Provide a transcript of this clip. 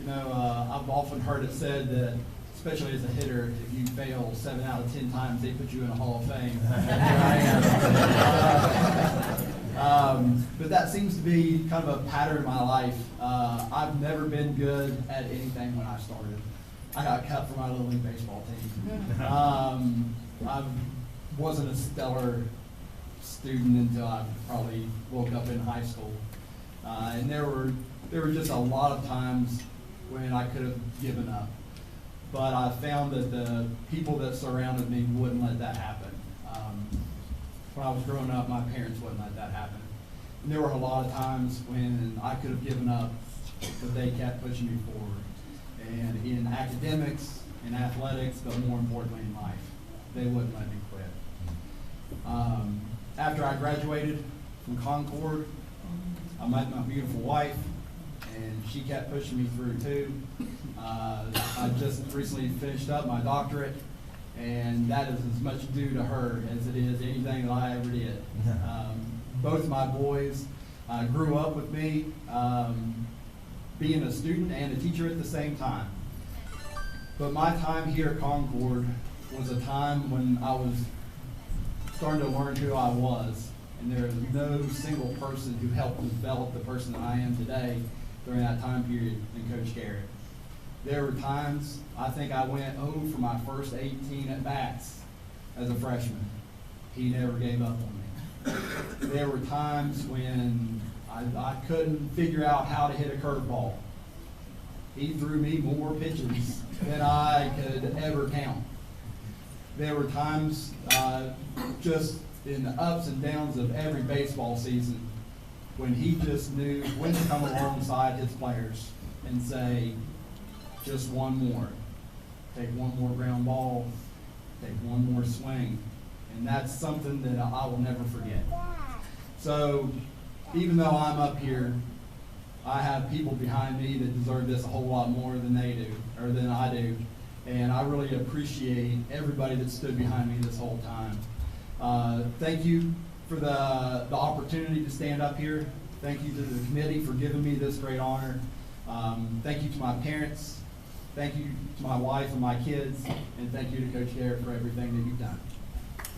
I've often heard it said that, especially as a hitter, if you fail 7 out of 10 times, they put you in a Hall of Fame. But that seems to be kind of a pattern in my life. I've never been good at anything when I started. I got cut from my Little League baseball team. I wasn't a stellar student until I probably woke up in high school. And there were just a lot of times when I could have given up. But I found that the people that surrounded me wouldn't let that happen. When I was growing up, my parents wouldn't let that happen. And there were a lot of times when I could have given up, but they kept pushing me forward. And in academics, in athletics, but more importantly in life, they wouldn't let me quit. After I graduated from Concord, I met my beautiful wife, and she kept pushing me through too. I just recently finished up my doctorate, and that is as much due to her as it is anything that I ever did. Both of my boys grew up with me, being a student and a teacher at the same time. But my time here at Concord was a time when I was starting to learn who I was, and there is no single person who helped develop the person that I am today during that time period than Coach Garrett. There were times, I think I went 0 for my first 18 at-bats as a freshman. He never gave up on me. There were times when I couldn't figure out how to hit a curveball. He threw me more pitches than I could ever count. There were times just in the ups and downs of every baseball season when he just knew when to come alongside his players and say, just one more. Take one more ground ball, take one more swing. And that's something that I will never forget. So even though I'm up here, I have people behind me that deserve this a whole lot more than they do, or than I do. And I really appreciate everybody that stood behind me this whole time. Thank you for the opportunity to stand up here. Thank you to the committee for giving me this great honor. Thank you to my parents. Thank you to my wife and my kids. And thank you to Coach Cather for everything that you've done.